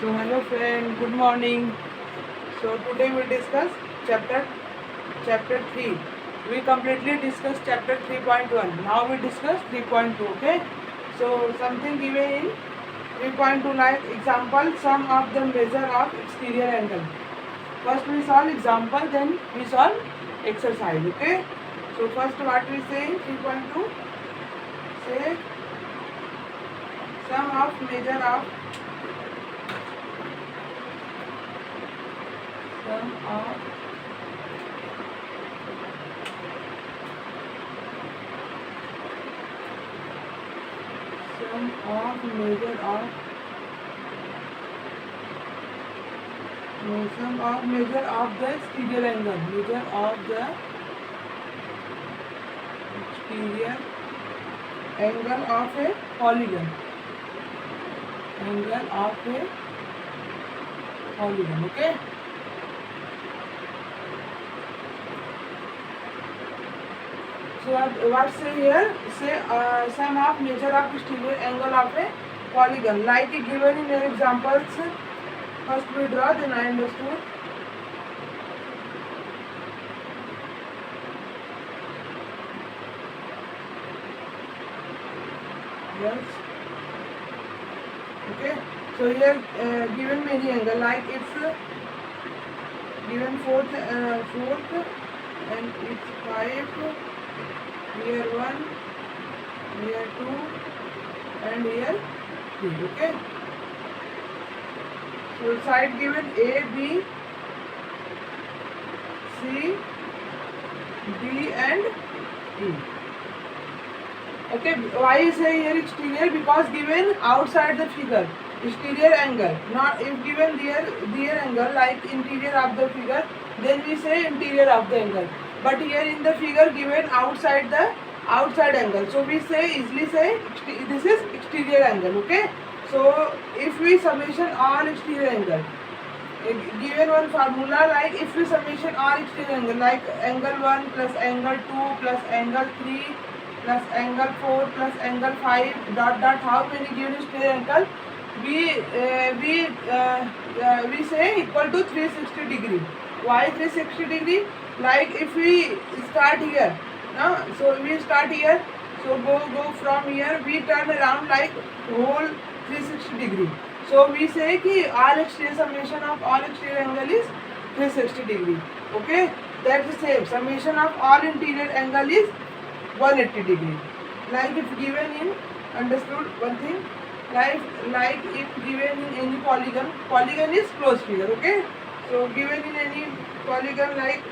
So hello friend, good morning. So today we discuss chapter 3. We completely discussed chapter 3.1. Now we discuss 3.2. Okay. So something given in 3.2 like example sum of the measure of exterior angle. First we solve example, then we solve exercise. Okay. So first what we say in 3.2, say sum of measure of sum of sum of measure of measure of the exterior angle, measure of the exterior angle of a polygon, angle of a polygon. Okay. So what say here? Say sum of measure of exterior angle of a polygon, like given in your examples. First we draw, then I understood. Yes. Okay. So here given many angle, like it's given fourth, and it's 5. Here 1, here 2, and here 3. Okay. So side given A, B, C, D, and E. Okay, why is here exterior? Because given outside the figure, exterior angle. Not if given their angle like interior of the figure, then we say interior of the angle. But here in the figure given outside the outside angle, so we say easily say this is exterior angle. Okay. So if we summation all exterior angle, given one formula like if we summation all exterior angle like angle 1 plus angle 2 plus angle 3 plus angle 4 plus angle 5 dot dot how many given exterior angle we say equal to 360 degree. Why 360 degree? Like if we start here, no? So we start here, so go from here, we turn around like whole 360 degree. So we say ki all exterior summation of all exterior angle is 360 degree. Okay, that's the same. Summation of all interior angle is 180 degree. Like if given in, understood one thing, like if given in any polygon is closed figure. Okay, so given in any polygon like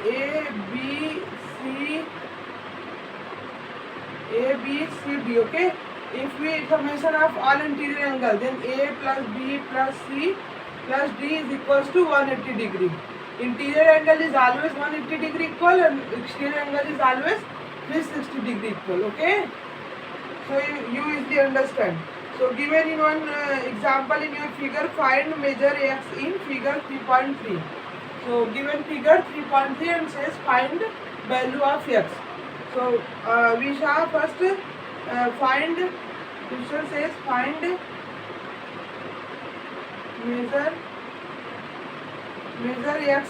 A B C D. Okay, if we summation of all interior angle, then A plus B plus C plus D is equals to 180 degree. Interior angle is always 180 degree equal and exterior angle is always 360 degree equal. Okay, so you easily understand. So given in one example in your figure, find measure x in figure 3.3. So given figure 3.3 and says find value of x. So we shall first find. Question says find measure x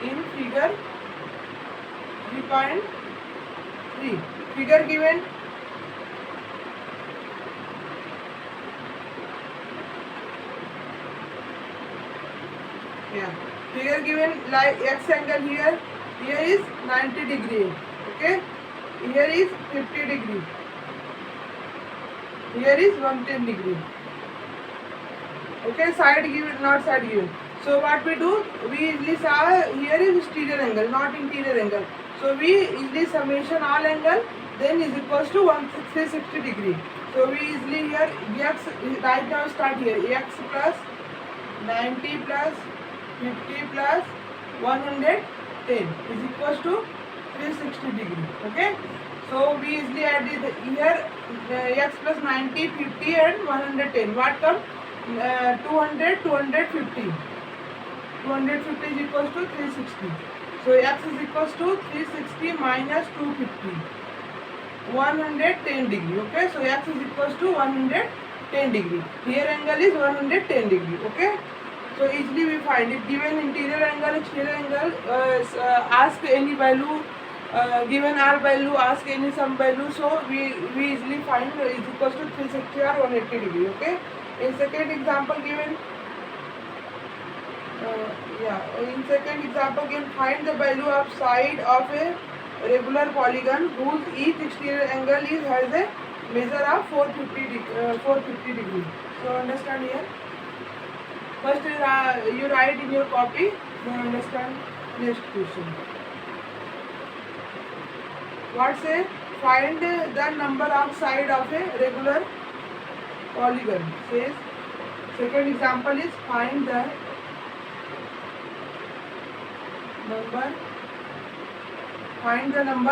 in figure 3.3. Figure given figure given like x angle here is 90 degree. Okay, here is 50 degree, here is 110 degree. Okay, side given, not side given. So what we do, we easily saw here is exterior angle, not interior angle. So we easily summation all angle, then is equals to 360 degree. So we easily here x right now start here x plus 90 plus 50 plus 110 is equals to 360 degree. Okay, so we easily add it here x plus 90, 50 and 110. What comes? 200, 250. 250 is equals to 360. So x is equals to 360 minus 250. 110 degree. Okay, so x is equals to 110 degree. Here angle is 110 degree. Okay, so easily we find if given interior angle, exterior angle, ask any value, given r value, ask any some value, so we easily find is equals to 360 or 180 degree. Okay, in second example given, in second example given, find the value of side of a regular polygon whose each exterior angle is has a measure of 450 degree. So understand here. First you write in your copy, then understand next question. What say? Find the number of side of a regular polygon. Says second example is find the number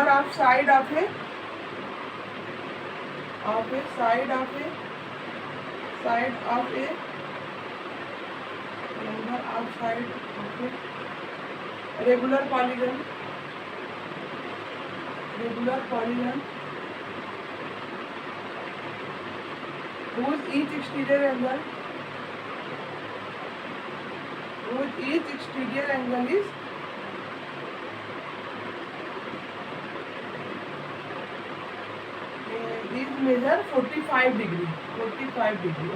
of side of a regular polygon whose each exterior angle is measure 45 degree.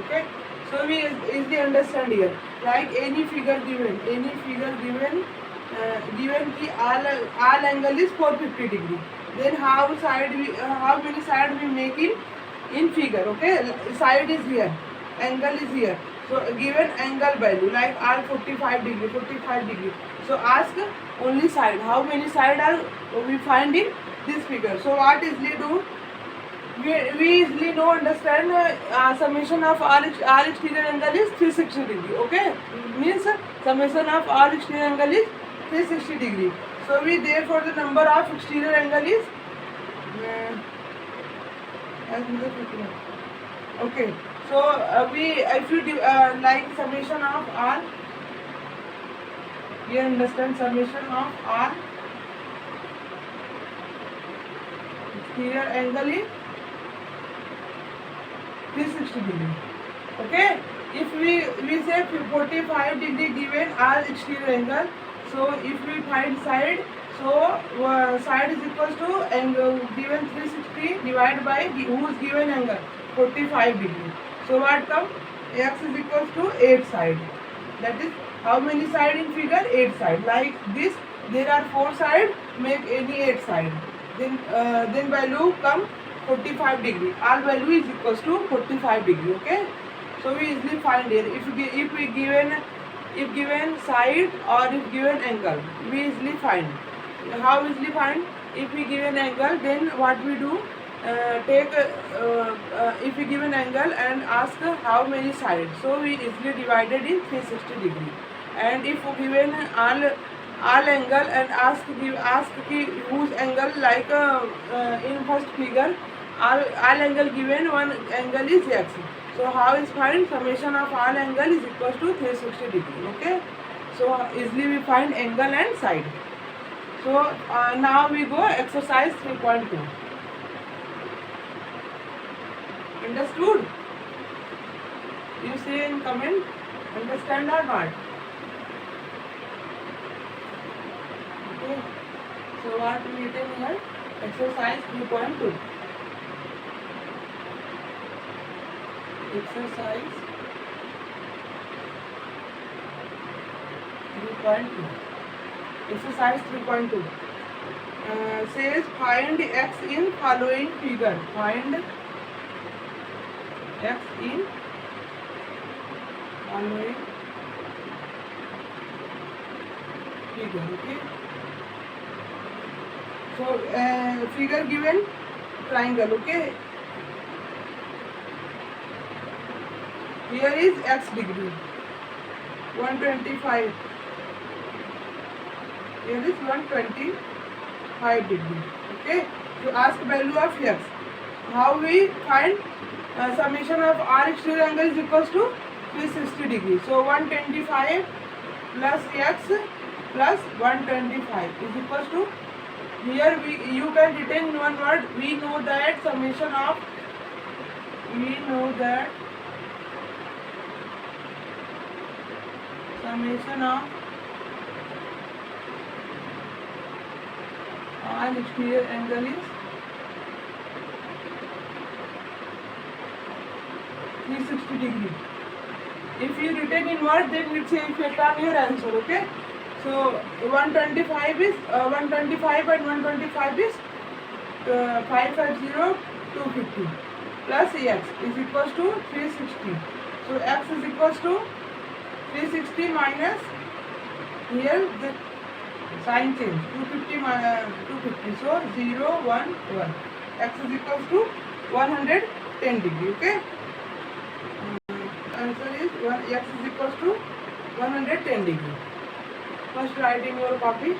Okay, so we easily understand here, like any figure given given ki all angle is 450 degree, then how many side we make in figure. Okay, side is here, angle is here, so given angle value like r 45 degree, so ask only side, how many side are we find in this figure. So what easily do, we easily know, understand, summation of all exterior angle is 360 degree. Okay, means summation of all exterior angle is 360 degree. So we therefore the number of exterior angle is okay. So we if you do, like summation of all, you understand summation of all exterior angle is 360 degree. Okay, if we say 45 degree given as exterior angle, so if we find side, so side is equals to angle given 360 divided by whose given angle 45 degree. So what come, x is equals to 8 side. That is how many side in figure, 8 side. Like this there are 4 side, make any 8 side, then value come 45 degree. All value is equals to 45 degree. Okay, so we easily find here, if given side or if given angle, we easily find. How easily find? If we given angle, then what we do, take if we given angle and ask how many sides, so we easily divided in 360 degree. And if given all angle and ask whose angle, like in first figure all angle given, one angle is x, so how is find, summation of all angle is equals to 360 degree. Okay, so easily we find angle and side. So now we go exercise 3.2. Understood? You say in comment, understand or not? Okay, so what we written here, exercise 3.2. Exercise 3.2. Exercise 3.2 says find x in following figure. Find x in following figure. Okay. So figure given triangle. Okay. Here is x degree, 125. Here is 125 degree. Okay. To ask value of x, how we find summation of r exterior angle is equals to 360 degree. So 125 plus x plus 125 is equals to Here you can retain one word. We know that summation of all exterior angle is 360 degree. If you retain in word, then it's a effect on your answer. Okay. So 125 is 125 and 125 is 550 250 plus x is equals to 360. So x is equals to 360 minus, here the sign change, 250 minus 250, so 0 1 1. X is equals to 110 degree. Okay. Answer is x is equals to 110 degree. First write in your copy.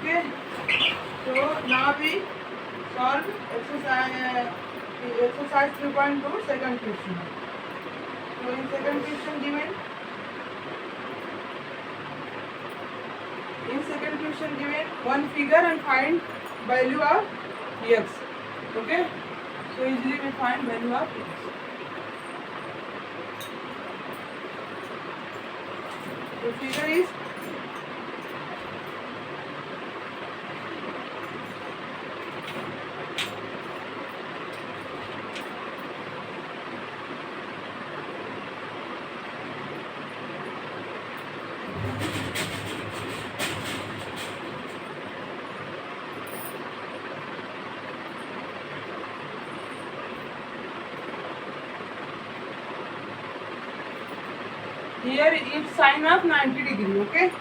Okay, so now we solve exercise 3.2 second question. So in second question given one figure and find value of x. Okay, so easily we find value of x. The figure is here it's sine of 90 degree. Okay,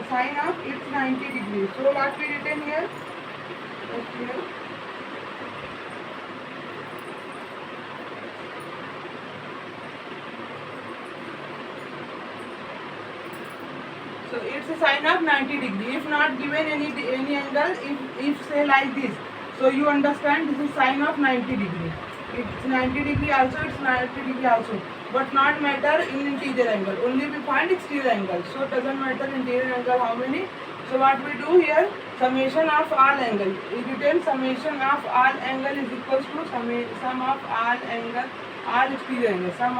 sine of it's 90 degree. So what we written here? Here. So it's a sine of 90 degree. If not given any angle, if say like this, so you understand this is sine of 90 degree. It's 90 degree also, it's 90 degree also, but not matter in interior angle. Only we find exterior angle. So it doesn't matter interior angle how many. So what we do here, summation of all angle. We retain summation of all angle is equals to sum of all angle, all exterior angle, sum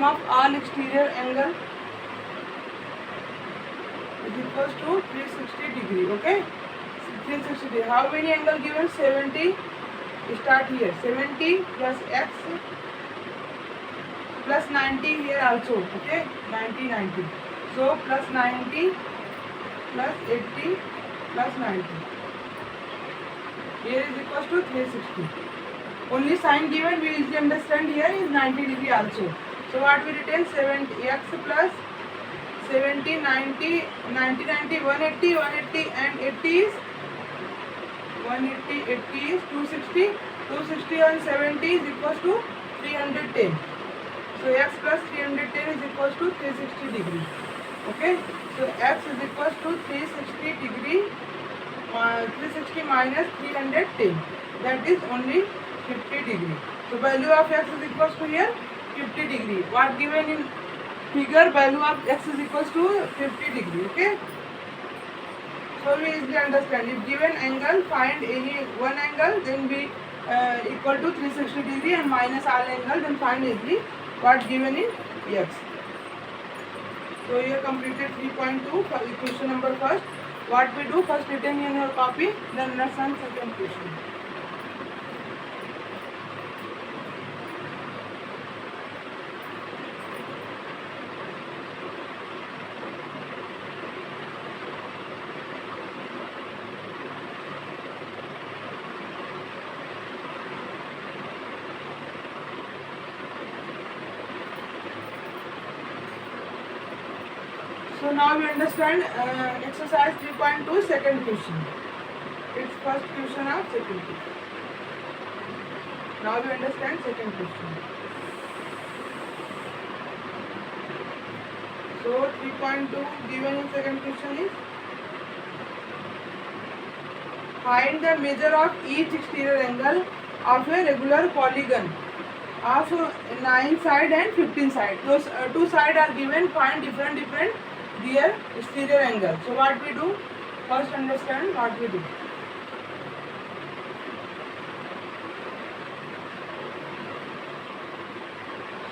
of all exterior angle is equals to 360 degree. Okay, 360 degree. How many angle given? 70. Start here. 70 plus x plus 90 here also. Okay, 90. So plus 90 plus 80 plus 90. Here is equals to 360. Only sign given we easily understand here is 90 degree also. So what we retain? 70 x plus 70 90 90 90 180 and 80 is 180 80 is 260. 260 and 70 is equals to 310. So x plus 310 is equals to 360 degree. Okay, so x is equals to 360 degree, 360 minus 310, that is only 50 degree. So value of x is equals to here 50 degree. What given in figure, value of x is equals to 50 degree. Okay, so we easily understand. If given angle, find any one angle, then we equal to 360 degree and minus all angle, then find easily what given in x. So here completed 3.2 question number first. What we do, first written in your copy, then next on second question. So now we understand exercise 3.2 second question. It's first question of second question. Now we understand second question. So 3.2 given in second question is find the measure of each exterior angle of a regular polygon of 9 side and 15 side. Those two sides are given. Find different their exterior angle. So what we do? First understand what we do.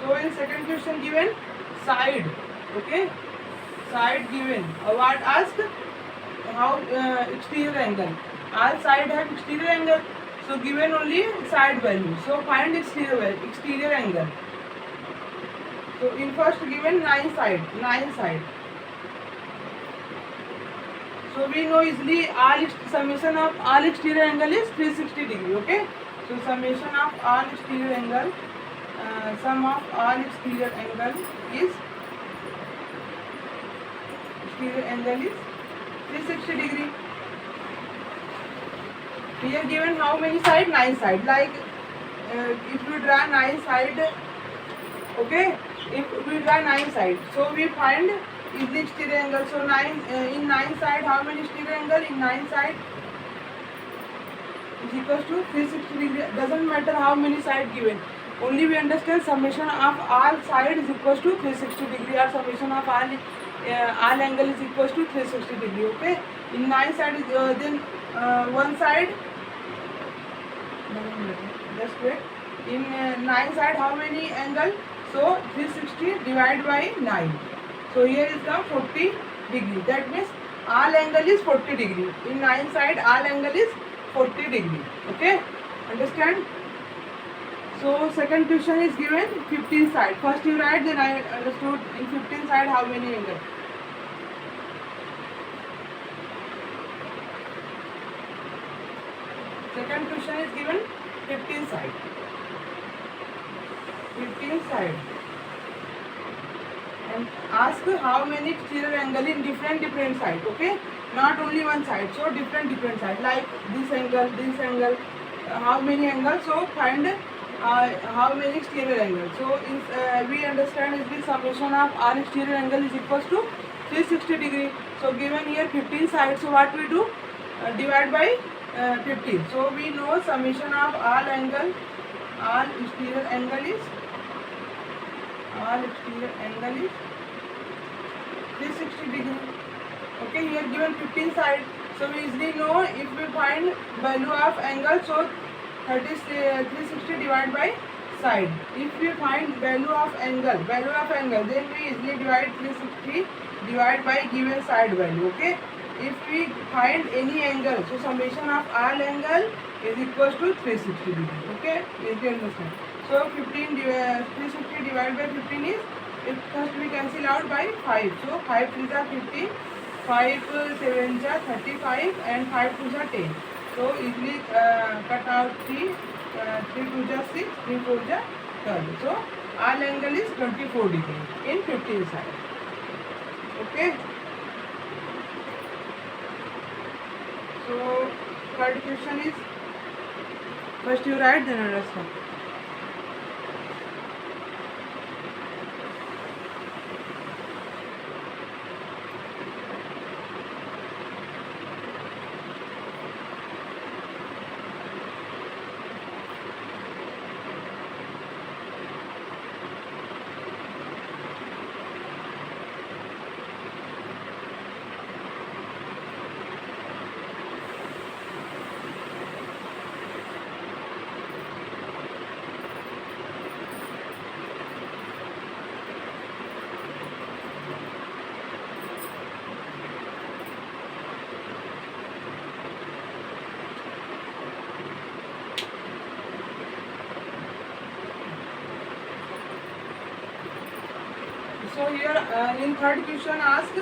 So in second question given side, okay, side given. What asked? How exterior angle. All side have exterior angle. So given only side value. So find exterior angle. So in first given 9 side. So we know easily all summation of all exterior angle is 360 degree. Okay. So summation of all exterior angle, sum of all exterior angle is 360 degree. Here given how many side? 9 side. Like if we draw 9 side, okay. If we draw 9 side, so we find is the exterior angle. So in 9 side, how many exterior angle? In 9 side is equals to 360 degree. Doesn't matter how many side given. Only we understand summation of all side is equals to 360 degree, or summation of all angle is equals to 360 degree. Okay. In 9 side is then one side. Just wait. In 9 side, how many angle? So 360 divided by 9. So here is the 40 degree. That means all angle is 40 degree. In 9 side, all angle is 40 degree. Okay. Understand? So second question is given 15 side. First you write, then I understood in 15 side how many angle. Second question is given 15 side. 15 side. And ask how many exterior angle in different side. Okay, not only one side. So different side. Like this angle. How many angles? So find how many exterior angle. So we understand is the summation of all exterior angle is equals to 360 degree. So given here 15 side. So what we do? Divide by 15. So we know summation of all exterior angle is 360 degree. Okay, here given 15 side. So we easily know if we find value of angle, so 360 divided by side. If we find value of angle, then we easily divide 360 divided by given side value. Okay. If we find any angle, so summation of all angle is equals to 360 degree. Okay, easy understand. So 360 divided by 15 is, if first we cancel out by 5. So 5 3s are 15, 5 7s are 35, and 5 2s are 10. So easily cut out 3, 3 2s are 6, 3 4s are 12. So all angle is 24 degree in 15 side. Okay. So third question is, first you write, then understand. So here in third question ask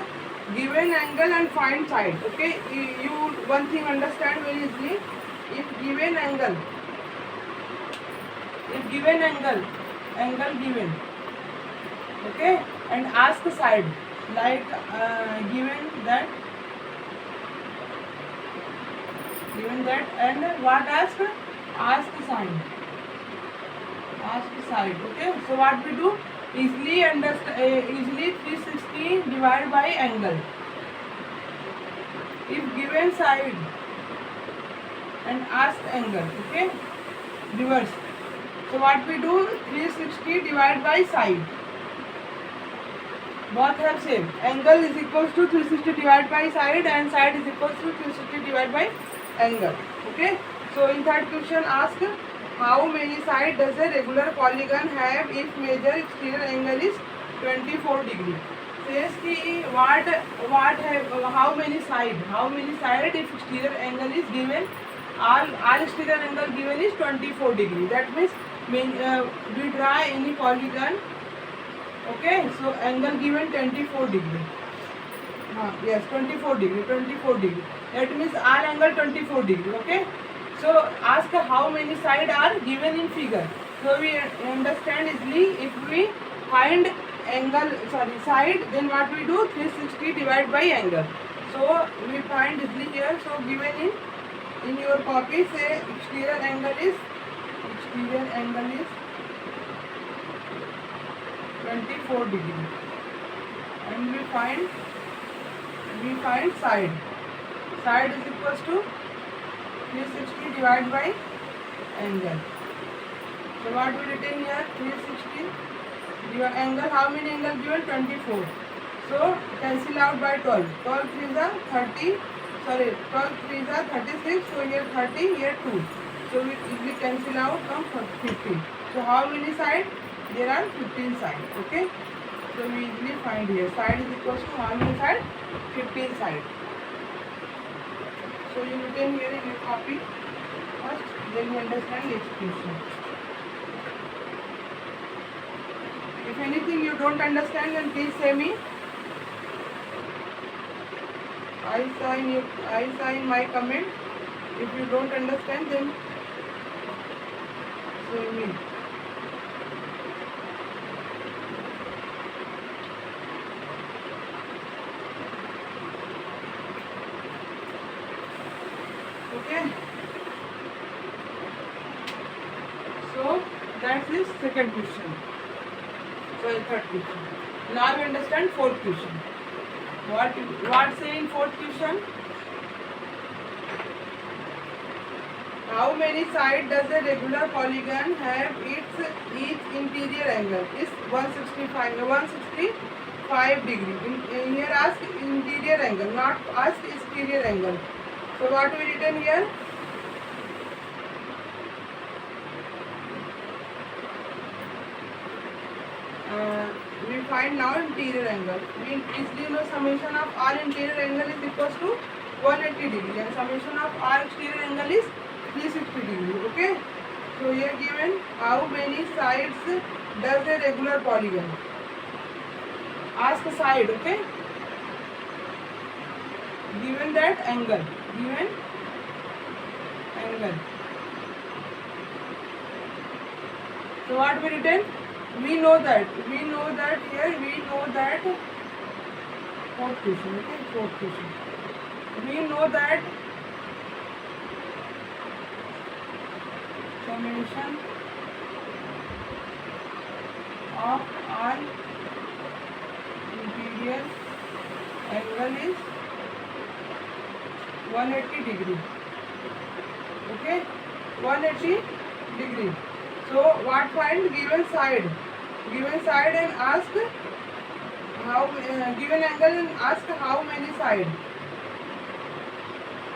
given angle and find side. Okay, you one thing understand very easily. If given angle given, okay, and ask side. like given that and what ask sign, ask side. Okay, so what we do, easily understand, easily 360 divided by angle. If given side and ask angle, okay, reverse. So what we do, 360 divided by side, both have same. Angle is equals to 360 divided by side and side is equals to 360 divided by angle. Okay. So in third question ask, how many side does a regular polygon have if major exterior angle is 24 degree? Says ki what have, how many side if exterior angle is given, all exterior angle given is 24 degree. That means we draw any polygon. Okay, so angle given 24 degree. Yes, 24 degree, 24 degree. That means all angle 24 degree. Okay, so ask how many side are given in figure. So we understand easily, if we find angle, sorry, side, then what we do, 360 divided by angle. So we find easily here. So given in your copy, say exterior angle is 24 degree, and we find side is equals to 360 divided by angle. So what we written here, 360 divided angle, how many angle given, 24. So cancel out by 12. 12 3s are 30, sorry, 12 3s are 36. So here 30, here 2. So we easily cancel out, come 15. So how many side? There are 15 side. Okay. So we easily find here side is equals to how many side? 15 side. So you written here in your copy first, then you understand the expression. If anything you don't understand, then please say me. I sign my comment. If you don't understand, then say me. Okay. So that is second question. So third question. Now we understand fourth question. What say in fourth question? How many sides does a regular polygon have? Each interior angle is 165 degree. Here ask interior angle, not ask exterior angle. So what we written here? We find now interior angle. We easily know summation of all interior angle is equals to 180 degree and summation of all exterior angle is 360 degree. Okay. So here given how many sides does a regular polygon? Ask side. Okay. Given that angle. So what we written? We know that here we know that fourth question. Okay, fourth question. We know that summation of all interior angle is 180 degree. Okay, 180 degree. So what find given side and ask how given angle and ask how many side.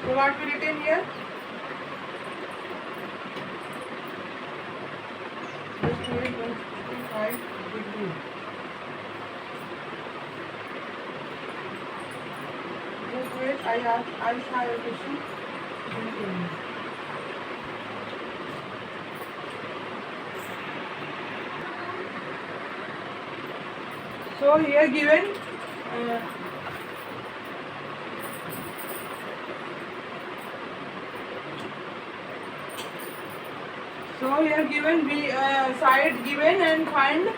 So what we written here? Just wait, 165 degree. Just wait, I saw your question. So here given we side given and find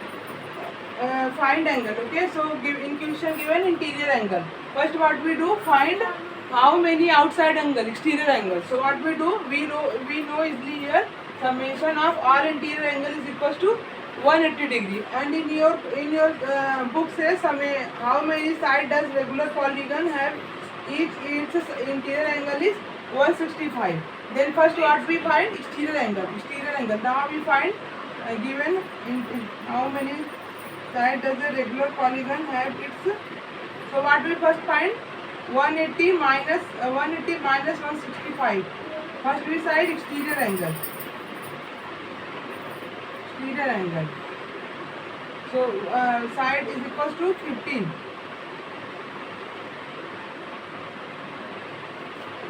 find angle. Okay, so in question given interior angle. First what we do, find how many outside angle, exterior angle. So what we do, we know easily here summation of all interior angle is equals to 180 degree, and in your book says how many side does regular polygon have, each interior angle is 165. Then first what we find, exterior angle. Now we find given in how many side does a regular polygon have its. So what we first find, 180 minus 165. First we side exterior angle. So side is equals to 15.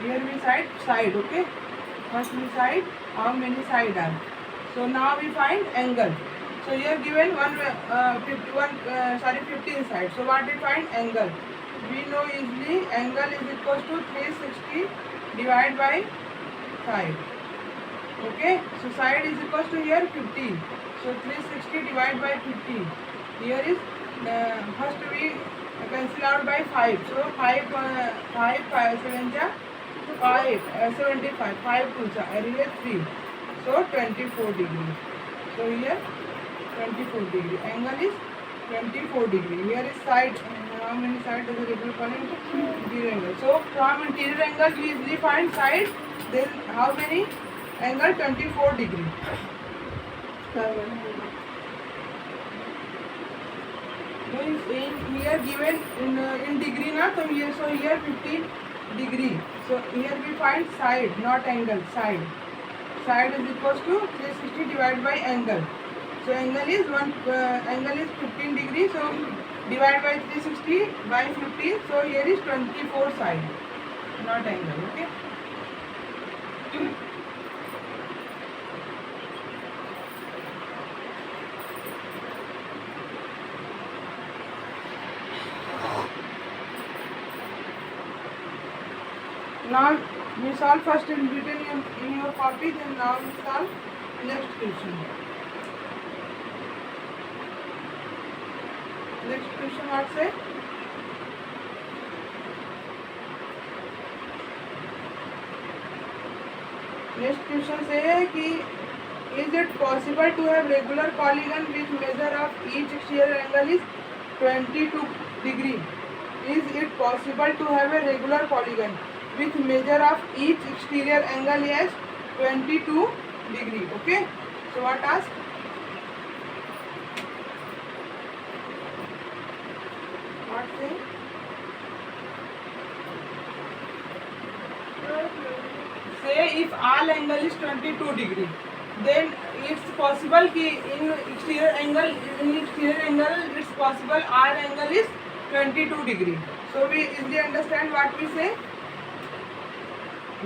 Here we side, okay. First we side, how many side are. So now we find angle. So here given 15 side. So what we find, angle. We know easily angle is equals to 360 divided by side. Okay. So side is equals to here 15. So 360 divided by 15. Here is first we cancel out by 5. So 5 7 5 75. 5 2 here 3. So 24 degree. So here 24 degree. Angle is 24 degree. Here is side. How many side does a regular polygon? Interior angle. So from interior angle we easily find side. Then how many? Angle 24 degree. In here given in degree na, so here 15 degree. So here we find side, not angle. Side is equals to 360 divided by angle. So angle is 15 degree. So divide by 360 by 15. So here is 24 side, not angle. Okay. Now we solve first in written in your copy, then now we solve next question. Next question what say? Next question say कि is it possible to have regular polygon with measure of each exterior angle is 22 degree? Is it possible to have a regular polygon with measure of each exterior angle as 22 degree? Okay. So what ask? What say? Say if all angle is 22 degree, then it's possible कि in exterior angle it's possible all angle is 22 degree. So we easily understand what we say.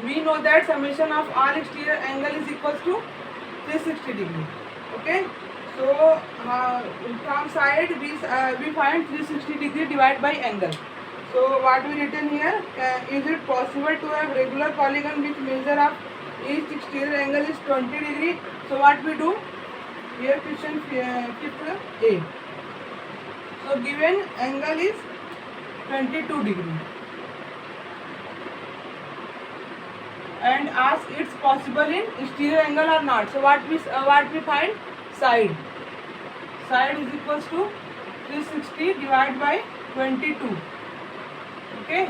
We know that summation of all exterior angle is equals to 360 degree. Okay. So from side we find 360 degree divided by angle. So what we written here, is it possible to have regular polygon with measure of each exterior angle is 20 degree? So what we do here, question 5A. So given angle is 22 degree and ask it's possible in exterior angle or not. So what we find, side is equals to 360 divided by 22. Okay,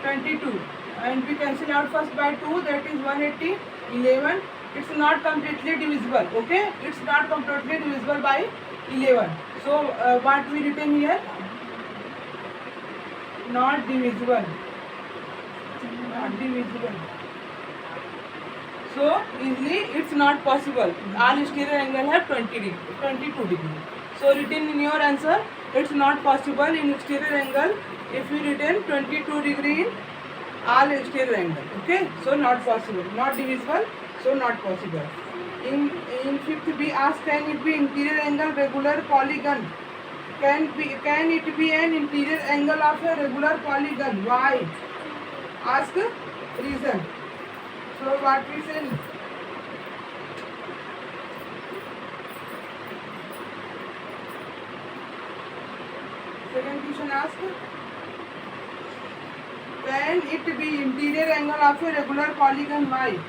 22, and we cancel out first by 2, that is 180, 11. It's not completely divisible. Okay, it's not completely divisible by 11. So what we written here, not divisible. So easily it's not possible. All exterior angle have 22 degree. So written in your answer, it's not possible in exterior angle if you written 22 degree in all exterior angle. Okay, so not possible, not divisible, so not possible. In 5th we ask, can it be interior angle regular polygon? Can it be an interior angle of a regular polygon? Why? Ask reason. So what we say? Second question asked, can it be interior angle of a regular polygon Y?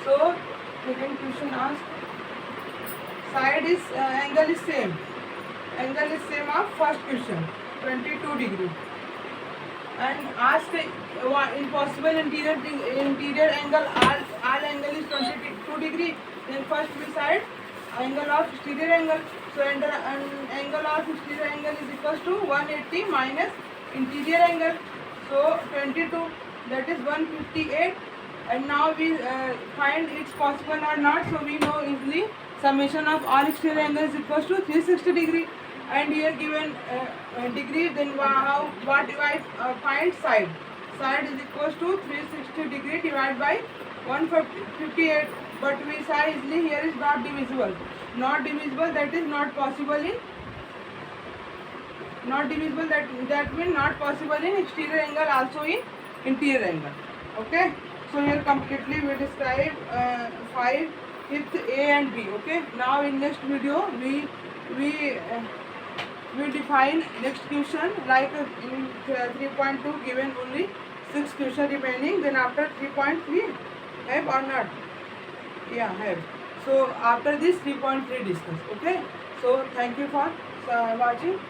So second question asked, side is angle is same. Angle is same of first question, 22 degree. And asked impossible interior angle, all angle is 22 degree. Then first we side angle of exterior angle. So angle of exterior angle is equals to 180 minus interior angle. So 22, that is 158. And now we find it's possible or not. So we know easily summation of all exterior angles is equals to 360 degree. And here given degree, then what do I find side? Side is equals to 360 degree divided by 158. But we saw easily here is not divisible. Not divisible, that is not possible in, not divisible, that means not possible in exterior angle, also in interior angle. Okay, so here completely we describe 5, 5th A and B. Okay, now in next video we define next question, like in 3.2 given only 6 question remaining, then after 3.3 have or not? Yeah, have. So after this 3.3 discuss. Okay, so thank you for watching.